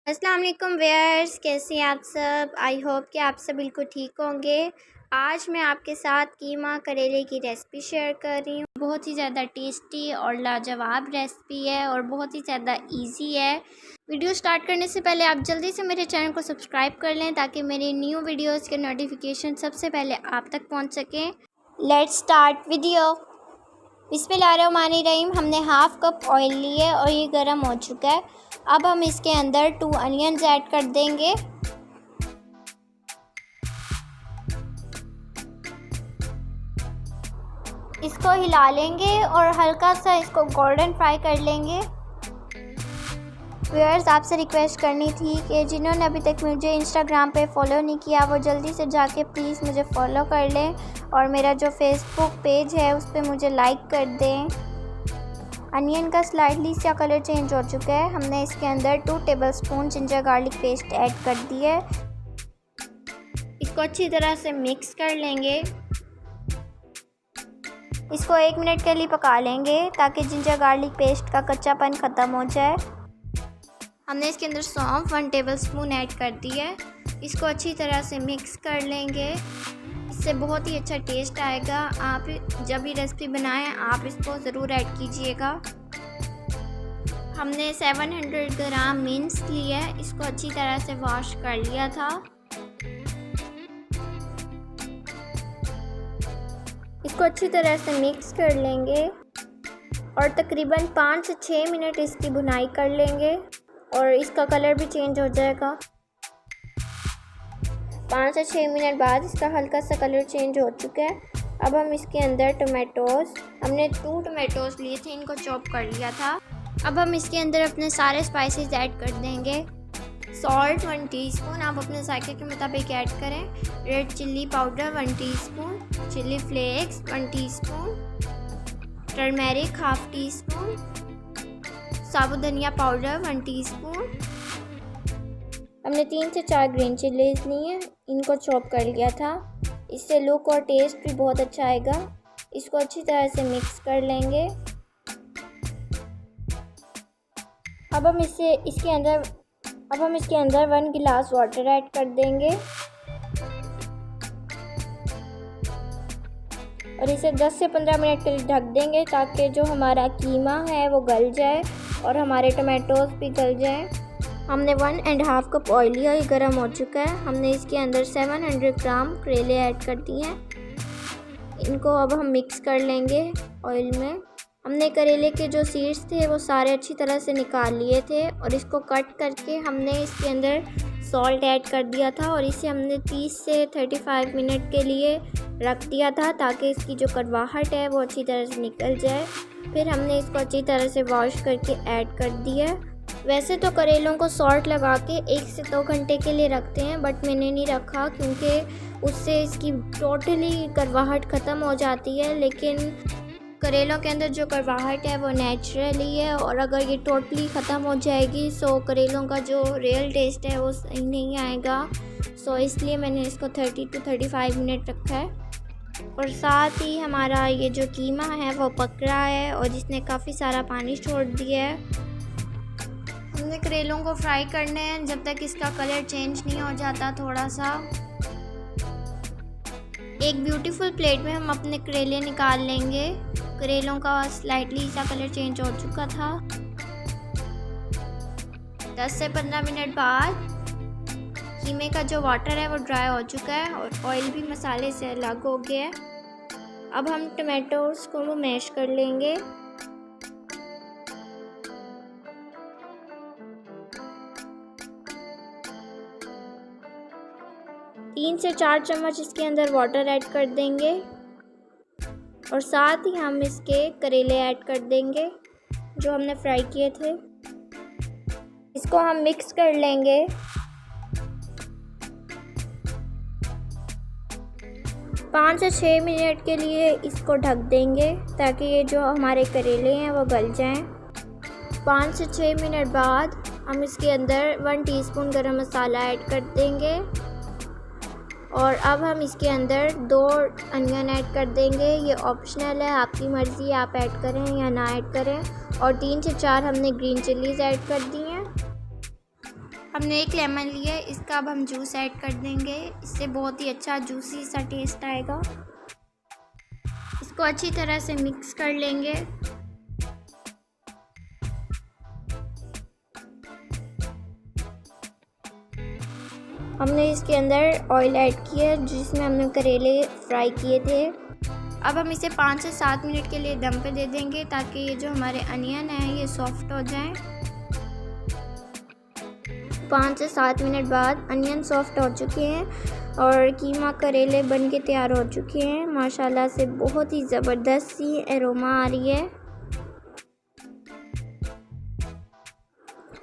अस्सलाम वालेकुम व्यूअर्स, कैसे हैं आप सब। आई होप कि आप सब बिल्कुल ठीक होंगे। आज मैं आपके साथ कीमा करेले की रेसिपी शेयर कर रही हूँ। बहुत ही ज़्यादा टेस्टी और लाजवाब रेसिपी है और बहुत ही ज़्यादा इजी है। वीडियो स्टार्ट करने से पहले आप जल्दी से मेरे चैनल को सब्सक्राइब कर लें ताकि मेरी न्यू वीडियोज़ के नोटिफिकेशन सबसे पहले आप तक पहुँच सकें। Let's start video. बिस्मिल्लाहिर्रहमानिर्रहीम। हमने हाफ़ कप ऑयल लिए और ये गर्म हो चुका है। अब हम इसके अंदर 2 अनियंस ऐड कर देंगे। इसको हिला लेंगे और हल्का सा इसको गोल्डन फ्राई कर लेंगे। व्यूअर्स, आपसे रिक्वेस्ट करनी थी कि जिन्होंने अभी तक मुझे इंस्टाग्राम पे फॉलो नहीं किया वो जल्दी से जाके प्लीज़ मुझे फॉलो कर लें और मेरा जो फेसबुक पेज है उस पर मुझे लाइक कर दें। अनियन का स्लाइटली सा कलर चेंज हो चुका है। हमने इसके अंदर 2 tablespoon ginger garlic paste add कर दी है। इसको अच्छी तरह से मिक्स कर लेंगे। इसको 1 मिनट के लिए पका लेंगे ताकि जिंजर गार्लिक पेस्ट का कच्चापन ख़त्म हो जाए। हमने इसके अंदर सौंफ 1 टेबलस्पून ऐड कर दी है। इसको अच्छी तरह से मिक्स कर लेंगे। इससे बहुत ही अच्छा टेस्ट आएगा। आप जब भी रेसिपी बनाएं आप इसको ज़रूर ऐड कीजिएगा। हमने 700 ग्राम मिन्स लिया है। इसको अच्छी तरह से वॉश कर लिया था। इसको अच्छी तरह से मिक्स कर लेंगे और तकरीबन 5 से 6 मिनट इसकी भुनाई कर लेंगे और इसका कलर भी चेंज हो जाएगा। 5 से 6 मिनट बाद इसका हल्का सा कलर चेंज हो चुका है। अब हम इसके अंदर टमाटोज़, हमने 2 टमाटोज़ लिए थे, इनको चॉप कर लिया था। अब हम इसके अंदर अपने सारे स्पाइसेस ऐड कर देंगे। सॉल्ट 1 टीस्पून, आप अपने जायके के मुताबिक ऐड करें। Red chilli powder 1 teaspoon, chilli flakes 1 teaspoon, turmeric 1/2 teaspoon, साबुत धनिया पाउडर 1 टीस्पून। हमने 3 से 4 ग्रीन चिल्लीज ली हैं, इनको चॉप कर लिया था। इससे लुक और टेस्ट भी बहुत अच्छा आएगा। इसको अच्छी तरह से मिक्स कर लेंगे। अब हम इसके अंदर 1 गिलास वाटर ऐड कर देंगे और इसे 10 से 15 मिनट के लिए ढक देंगे ताकि जो हमारा कीमा है वो गल जाए और हमारे टमाटोज़ भी गल जाएं। हमने 1.5 कप ऑयल लिया, ये गर्म हो चुका है। हमने इसके अंदर 700 ग्राम करेले ऐड कर दिए हैं। इनको अब हम मिक्स कर लेंगे ऑयल में। हमने करेले के जो सीड्स थे वो सारे अच्छी तरह से निकाल लिए थे और इसको कट करके हमने इसके अंदर सॉल्ट ऐड कर दिया था और इसे हमने 30 से 35 मिनट के लिए रख दिया था ताकि इसकी जो कड़वाहट है वो अच्छी तरह से निकल जाए। फिर हमने इसको अच्छी तरह से वॉश करके ऐड कर दिया। वैसे तो करेलों को सॉल्ट लगा के 1 से 2 घंटे के लिए रखते हैं, बट मैंने नहीं रखा क्योंकि उससे इसकी टोटली कड़वाहट ख़त्म हो जाती है। लेकिन करेलों के अंदर जो कड़वाहट है वो नेचुरली है और अगर ये टोटली ख़त्म हो जाएगी तो करेलों का जो रियल टेस्ट है वो सही नहीं आएगा। सो इसलिए मैंने इसको 30 से 35 मिनट रखा है। और साथ ही हमारा ये जो कीमा है वो पक रहा है और जिसने काफ़ी सारा पानी छोड़ दिया है। हमने करेलों को फ्राई करने हैं जब तक इसका कलर चेंज नहीं हो जाता थोड़ा सा। एक ब्यूटीफुल प्लेट में हम अपने करेले निकाल लेंगे। करेलों का स्लाइटली सा कलर चेंज हो चुका था। 10 से 15 मिनट बाद कीमे का जो वाटर है वो ड्राई हो चुका है और ऑयल भी मसाले से अलग हो गया है। अब हम टमाटोज़ को वो मैश कर लेंगे। तीन से 4 चम्मच इसके अंदर वाटर ऐड कर देंगे और साथ ही हम इसके करेले ऐड कर देंगे जो हमने फ्राई किए थे। इसको हम मिक्स कर लेंगे। पाँच से 6 मिनट के लिए इसको ढक देंगे ताकि ये जो हमारे करेले हैं वो गल जाएं। 5 से 6 मिनट बाद हम इसके अंदर 1 टीस्पून गरम मसाला ऐड कर देंगे और अब हम इसके अंदर 2 अनियन ऐड कर देंगे। ये ऑप्शनल है, आपकी मर्ज़ी, आप ऐड करें या ना ऐड करें। और 3 से 4 हमने ग्रीन चिल्लीज़ ऐड कर दी हैं। हमने एक लेमन लिया है, इसका अब हम जूस ऐड कर देंगे। इससे बहुत ही अच्छा जूसी सा टेस्ट आएगा। इसको अच्छी तरह से मिक्स कर लेंगे। हमने इसके अंदर ऑयल ऐड किया जिसमें हमने करेले फ्राई किए थे। अब हम इसे 5 से 7 मिनट के लिए दम पे दे देंगे ताकि ये जो हमारे अनियन है ये सॉफ्ट हो जाएं। 5 से 7 मिनट बाद अनियन सॉफ्ट हो चुके हैं और कीमा करेले बन के तैयार हो चुके हैं। माशाल्लाह से बहुत ही ज़बरदस्त सी एरोमा आ रही है।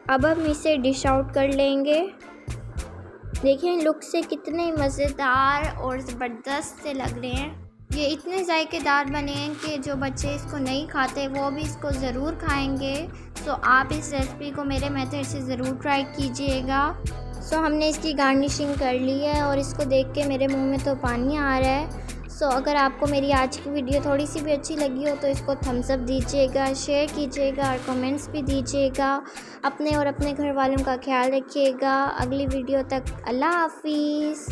अब हम इसे डिश आउट कर लेंगे। देखें लुक से कितने मज़ेदार और ज़बरदस्त से लग रहे हैं। ये इतने जायकेदार बने हैं कि जो बच्चे इसको नहीं खाते वो भी इसको ज़रूर खाएंगे। तो आप इस रेसिपी को मेरे मेथड से ज़रूर ट्राई कीजिएगा। हमने इसकी गार्निशिंग कर ली है और इसको देख के मेरे मुंह में तो पानी आ रहा है। अगर आपको मेरी आज की वीडियो थोड़ी सी भी अच्छी लगी हो तो इसको थम्स अप दीजिएगा, शेयर कीजिएगा और कमेंट्स भी दीजिएगा। अपने और अपने घर वालों का ख्याल रखिएगा। अगली वीडियो तक अल्लाह हाफिज़।